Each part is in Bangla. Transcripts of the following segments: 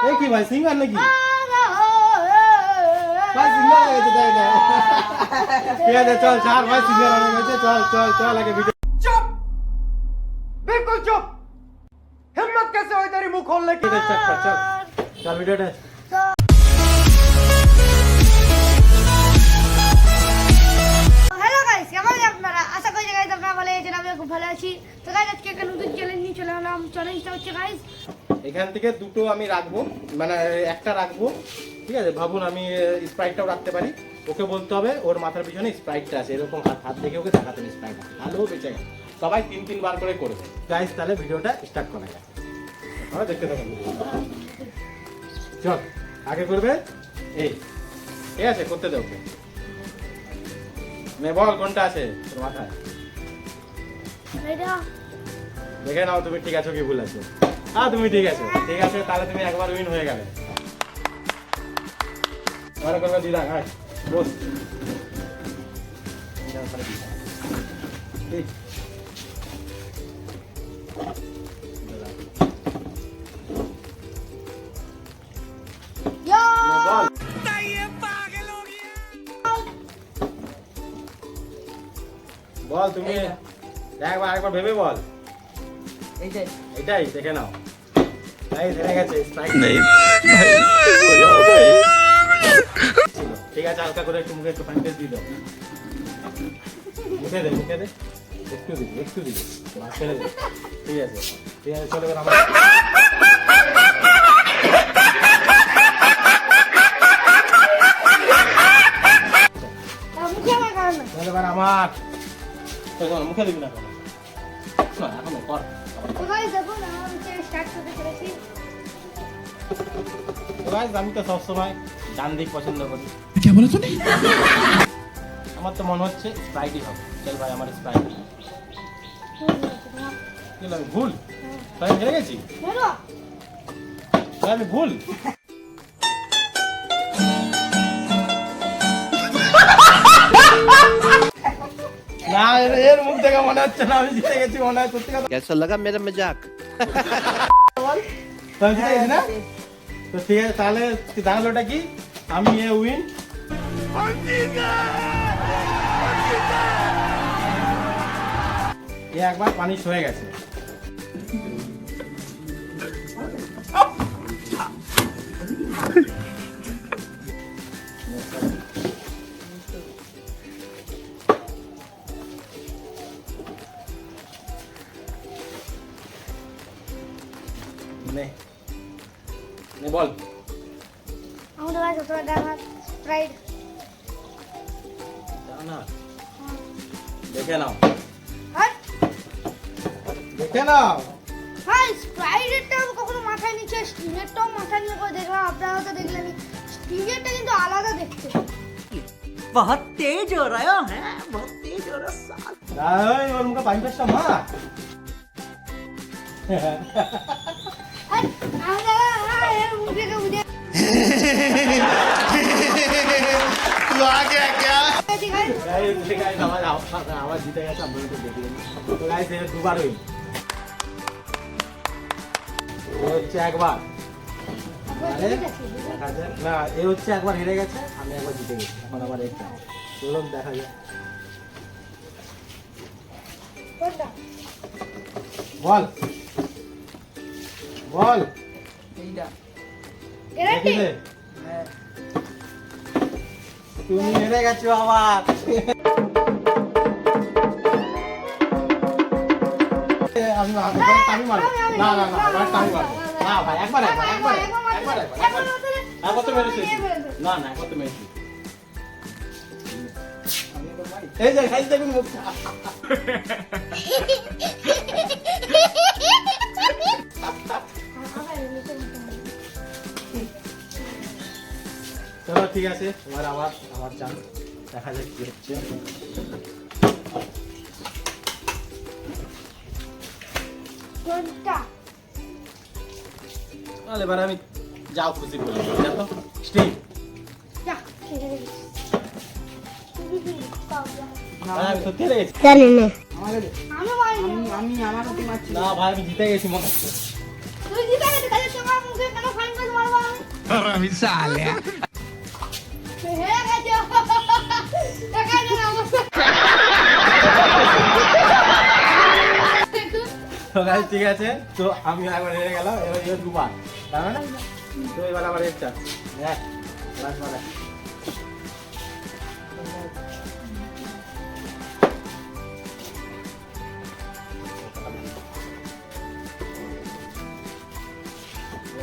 এ কি ভাই সিঙ্গার নাকি ভাই সিঙ্গার হয়ে গেছে তাই না ঠিক আছে চল চার ভাই সিঙ্গার হয়ে গেছে চল চল চল আগে ভিডিও चुप बिल्कुल चुप हिम्मत कैसे हुई तेरी मुंह खोलने की চল চল চল ভিডিওটা হ্যালো গাইস কেমন আছেন আপনারা আশা করি গাইস আপনারা ভালো আছেন আমি খুব ভালো আছি তো গাইস আজকে একটা নতুন চ্যালেঞ্জ নিয়ে চলে এলাম চ্যালেঞ্জটা হচ্ছে গাইস এখান থেকে দুটো আমি রাখবো মানে একটা রাখবো ঠিক আছে ভাবুন আমি স্প্রাইটটাও রাখতে পারি ওকে বলতে হবে ওর মাথার পিছনে স্প্রাইটটা আছে এরকম হাত দেখে ওকে দেখাতে হবে স্প্রাইট ভালো বেঁচে গেল সবাই 3 বার করে করবে গাইস তাহলে ভিডিওটা স্টার্ট করা যাক আমরা দেখতে থাকুন চল আগে করবে এই ঠিক আছে করতে দাও ওকে মে বল কোনটা আছে তোর মাথায় এটা দেখে নাও তুমি ঠিক আছো কি ভুল আছো হ্যাঁ তুমি ঠিক আছো তাহলে তুমি একবার উইন হয়ে গেলে মনে করবে দিদা হ্যাঁ বস ইয়া বল বল তুমি একবার ভেবে বল এটাই দেখে নাও ভাই হেরে গেছে স্ট্রাইক নেই ঠিক আছে হালকা করে একটু মুখে একটু পানি দিয়ে দাও মুখে দে একটু দিবি ছেড়ে দে ঠিক আছে চলে গেল আমার মুখে আমার কারণ চলে এবার আমার মুখে দিবি না এখন কর তো গাইস দেখুন আমি স্টার্ট করতে চলেছি আমি তো সবসময় ডান দিক পছন্দ করি क्या बोला तूने আমার তো মনে হচ্ছে স্প্রাইটই হবে চল ভাই আমার স্প্রাইট আমি ভুল তাই হেরে গেছি ধরো তাই আমি ভুল না এর মুখ থেকে মনে হচ্ছে না আমি জিতে গেছি মনে হয় সত্যি কথা कैसा लगा मेरा मजाक বল তাই জিতে গেছি না তো ঠিক আছে তাহলে দাঁড়ালো ওটা কি আমি এ উইন এ একবার পানি সয়ে গেছে নে বল আমাদের গাইস তোরা ডান হাত রাইট না দেখে নাও হাত দেখে নাও হ্যাঁ স্প্রাইটেরটা আমি কখনো মাথায় নিচে স্টিলেরটাও মাথায় নিয়ে করে দেখলাম আপনারা তো দেখলেন স্টিলেরটা কিন্তু আলাদা দেখতে बहुत तेज हो रहा है बहुत तेज हो रहा है তাই ওর মুখে পানি পাঁচটা মা मुझे मुझे तू आ गया क्या আবার জিতে গেছে আমরা তো দেখি তো গাইস এর দুবার হই হচ্ছে একবার দেখা যায় না এ হচ্ছে একবার হেরে গেছে আমি একবার জিতে গেছি এখন আবার একটা চলুন দেখা যায় বল বল দেখি দে। তুমি হেরে গেছো আবার আমি মারবো না না ভাই একবার তো মেরেছিস না একবার তো মেরেছিস এই যে খাইতে দেখুন মুখটা চলো ঠিক আছে এবার আবার চান দেখা যাক কি হচ্ছে তাহলে এবার আমি যাও খুশি বলি দেখো স্টিক আমি সত্যি হেরে গেছি জানি না আমি আমার হাতে মারছি না ভাই আমি জিতে গেছি মনে হচ্ছে তুই জিতে গেছিস তাহলে তোমার মুখে কেন ফাইন করে মারবো হেরে গেছে দেখা যায় অবস্থা তো গাইস ঠিক আছে, তো আমি একবার হেরে গেলাম, এবার এবার দুবার তাই না? তো এবার আবার এর চান্স এক লাস্ট বার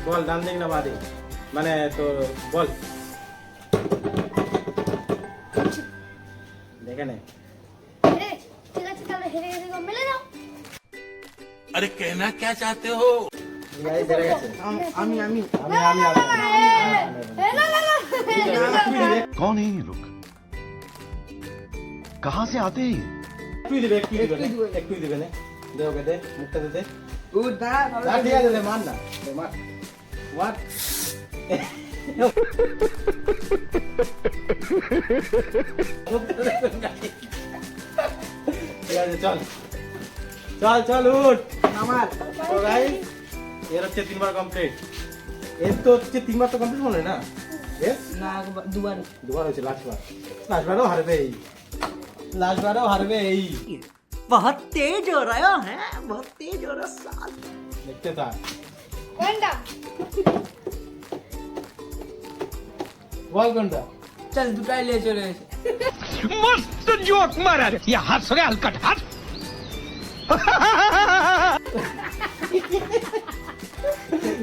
বল ডান দিক না বাদিক, মানে তো বল দেখে নে। হেরে ঠিক আছে তাহলে হেরে গেছে তো মেলে দাও अरे कहना क्या चाहते हो? গাইস হেরে গেছে। আমি না না না कौन है ये लोग कहां से आते हैं ये? একটু দিবে একটু দিবে না, দে ওকে দে, মুখটা দে দে। না ঠিক আছে দে, মার না দে, মার হোয়াট ঠিক আছে চল চল চল উঠ আমার। তো গাইস এর হচ্ছে 3 বার কমপ্লিট, এর তো হচ্ছে 3 বার তো কমপ্লিট হলো না, এর না দুবার দুবার হয়েছে, লাস্ট বারও হারবে এই, লাস্ট বারও হারবে এই, बहुत तेज हो रहा है बहुत तेज हो रहा साल দেখতে থাক। কোনটা বল কোনটা? चल दुटाई ले चले एसे मस्त जोक मारा रे ये हंस रे हलकट हंस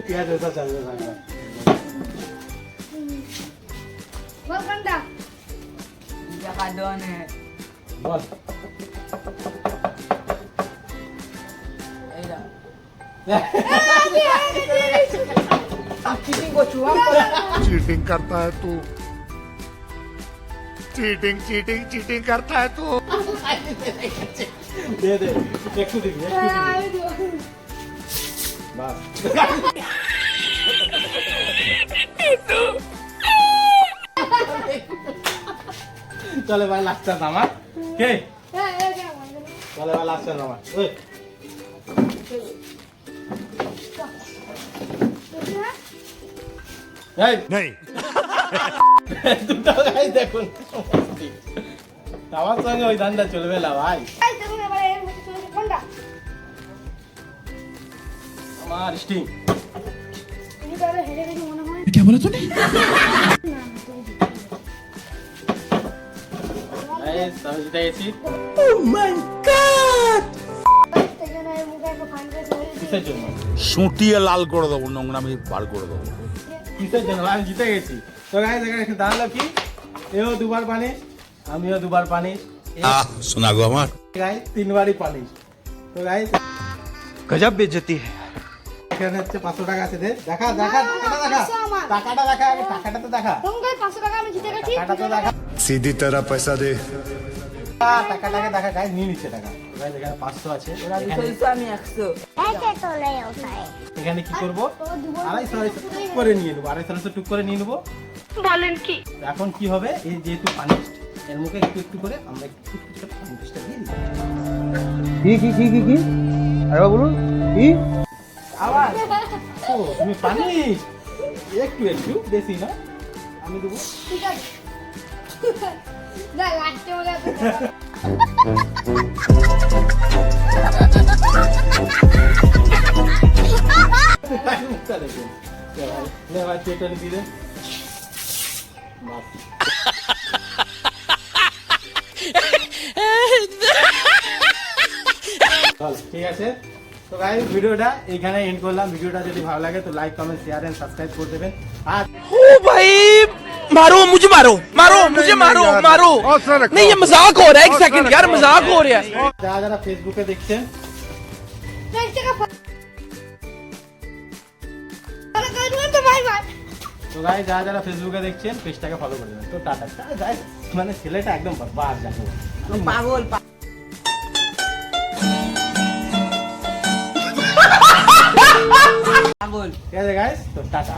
ঠিক আছে চল চল চল, চল। বল কোনটা जगह दोन है বল एला চিটিং করছো चीटिंग करता है तू चीटिंग चीटिंग चीटिंग करता है तू দে দে একটু দিবি বাস। চলে ভাই লাস্ট চান্স আমার, কে চলে ভাই লাস্ট চান্স আমার, ওই এই नहीं দুটো গাই দেখুন আমার সঙ্গে ওই ধান্দা চলবে না ভাই, কোনটা আমার স্টিং। তুমি তাহলে হেরে গেছি মনে হয় क्या बोला तूने? গাইস আমি জিতে গেছি। কিসের জন্য সুটিয়ে লাল করে দেবো, নোংরামি বার করে দেবো। কিসের জন্য আমি জিতে গেছি। তো গাইস এখানে দাঁড়ালো কি, এও দুবার পানি, আমিও দুবার পানি, শোনা গো আমার গাইস 3 বারই পানি। তো গাইস गजब बेइज्जती है এখানে হচ্ছে 500 টাকা আছে, দে দেখা দেখা টাকাটা দেখা, আগে টাকাটা তো দেখা, তোমাকে 500 টাকা আমি জিতে গেছি টাকাটা তো দেখা, सीधी तरह पैसा दे টাকাটাকে দেখা। গাইস নিয়ে নিচ্ছে টাকা। গাইস এখানে 500 আছে, এখানে- আমি 100 এখানে কি করবো, 250 টুক করে নিয়ে নেবো, 250 টুক করে নিয়ে নেবো। বলেন কি এখন কি হবে, এই যেহেতু পানি এর মুখে একটু একটু করে আমরা একটু একটু করে পানি টেস্টটা দিয়ে দিই। की अरे बोलूं की আবার ও তুমি পানি একটু একটু বেশি না, আমি দেবো। ঠিক আছে না লাস্টে বলে মুখটা দেখুন, নে ভাই চেটন দিয়ে দে বাস। চল ঠিক আছে। তো গাইস ভিডিওটা এখানে এন্ড করলাম। ভিডিওটা যদি ভালো লাগে তো like comment share and subscribe করে দেবেন। আর ओ भाई मारो मुझे मारो मारो मुझे मारो मारो नहीं ये मजाक हो रहा है, एक सेकंड यार मजाक हो रहा है। যারা যারা ফেসবুকে দেখছেন বাই বাই তো গাইস যারা যারা ফেসবুকে দেখছেন পেজটাকে ফলো করে দেবেন। তো টাটা গাইস, মানে ছেলেটা একদম বারবার দেখো पागल पागल ঠিক আছে গাইস, তো টাটা।